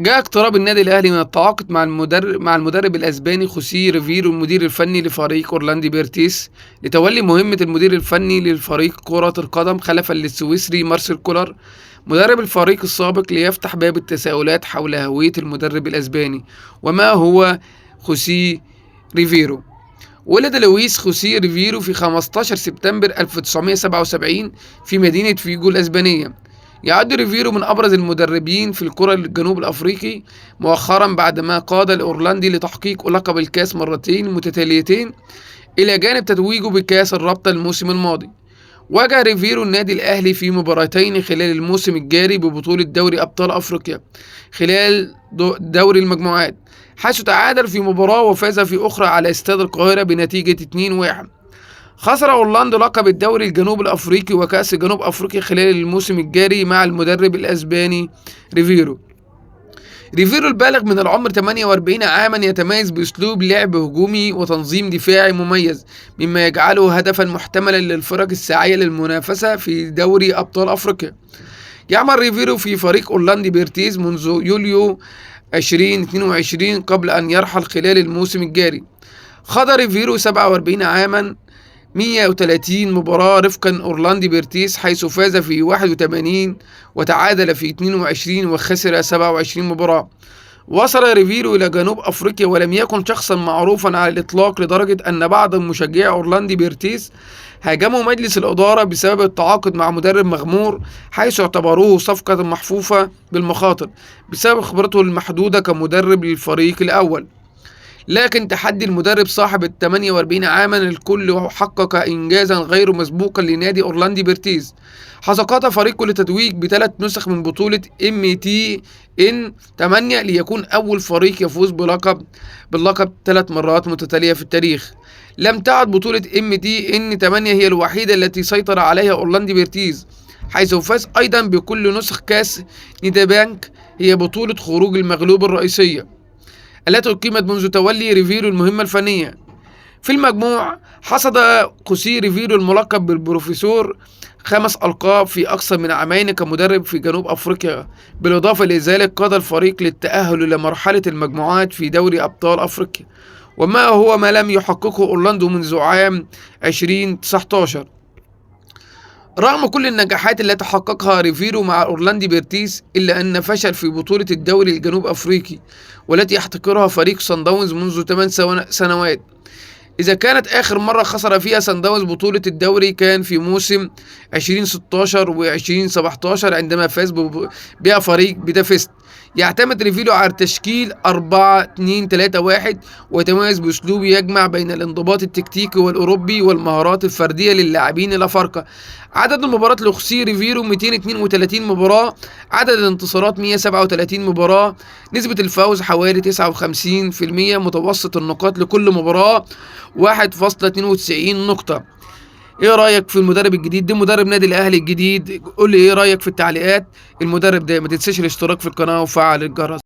جاء اقتراب النادي الأهلي من التعاقد مع المدرب الأسباني خوسيه ريفيرو المدير الفني لفريق أورلاندي بيرتيس لتولي مهمة المدير الفني للفريق كرة القدم خلفا للسويسري مارسيل كولر مدرب الفريق السابق، ليفتح باب التساؤلات حول هوية المدرب الأسباني وما هو خوسيه ريفيرو. ولد لويس خوسيه ريفيرو في 15 سبتمبر 1977 في مدينة فيجو الأسبانية. يعد ريفيرو من أبرز المدربين في الكرة الجنوب الأفريقي مؤخرا، بعدما قاد الأورلاندي لتحقيق لقب الكاس مرتين متتاليتين إلى جانب تتويجه بكاس الرابطة الموسم الماضي. واجه ريفيرو النادي الأهلي في مباراتين خلال الموسم الجاري ببطولة دوري أبطال أفريقيا خلال دوري المجموعات، حيث تعادل في مباراة وفاز في أخرى على استاد القاهرة بنتيجة 2-1. خسر أورلاندو لقب الدوري الجنوب الأفريقي وكأس جنوب أفريقيا خلال الموسم الجاري مع المدرب الأسباني ريفيرو. ريفيرو البالغ من العمر 48 عاما يتميز بأسلوب لعب هجومي وتنظيم دفاعي مميز، مما يجعله هدفا محتملا للفرق الساعية للمنافسة في دوري أبطال أفريقيا. يعمل ريفيرو في فريق أورلاندي بيرتيز منذ يوليو 2022 قبل أن يرحل خلال الموسم الجاري. خاض ريفيرو 47 عاما 130 مباراة رفقا أورلاندي بيرتيس، حيث فاز في 81 وتعادل في 22 وخسر 27 مباراة. وصل ريفيرو إلى جنوب أفريقيا ولم يكن شخصا معروفا على الإطلاق، لدرجة أن بعض مشجعي أورلاندي بيرتيس هاجموا مجلس الإدارة بسبب التعاقد مع مدرب مغمور، حيث اعتبروه صفقة محفوفة بالمخاطر بسبب خبرته المحدودة كمدرب للفريق الأول. لكن تحدي المدرب صاحب ال 48 عاما الكل حقق إنجازا غير مسبوقا لنادي أورلاندي بيرتيز، حيث قاد فريقه للتتويج ب3 نسخ من بطولة MTN 8 ليكون أول فريق يفوز باللقب 3 مرات متتالية في التاريخ. لم تعد بطولة MTN 8 هي الوحيدة التي سيطر عليها أورلاندي بيرتيز، حيث فاز أيضا بكل نسخ كاس نيدابانك، هي بطولة خروج المغلوب الرئيسية التي أقيمت منذ تولي ريفيرو المهمة الفنية. في المجموع حصد خوسيه ريفيرو الملقب بالبروفيسور 5 ألقاب في أكثر من عامين كمدرب في جنوب أفريقيا، بالإضافة لذلك قاد الفريق للتأهل لمرحلة المجموعات في دوري أبطال أفريقيا، وما هو ما لم يحققه أورلاندو منذ عام 2019. رغم كل النجاحات التي حققها ريفيرو مع أورلاندي بيرتيس، إلا أن فشل في بطولة الدوري الجنوب أفريقي والتي يحتكرها فريق صن داونز منذ 8 سنوات. إذا كانت آخر مرة خسر فيها صن داونز بطولة الدوري كان في موسم 2016 و 2017 عندما فاز بها فريق بيدافست. يعتمد ريفيرو على تشكيل 4-2-3-1 ويتميز بأسلوب يجمع بين الانضباط التكتيكي والأوروبي والمهارات الفردية للاعبين الأفارقة. عدد المباريات لخوسيه ريفيرو 232 مباراة، عدد الانتصارات 137 مباراة، نسبة الفوز حوالي 59%، متوسط النقاط لكل مباراة 1.92 نقطة. ايه رأيك في المدرب الجديد ده؟ مدرب نادي الأهلي الجديد. قول لي ايه رأيك في التعليقات. المدرب ده ما تنساش الاشتراك في القناة وفعل الجرس.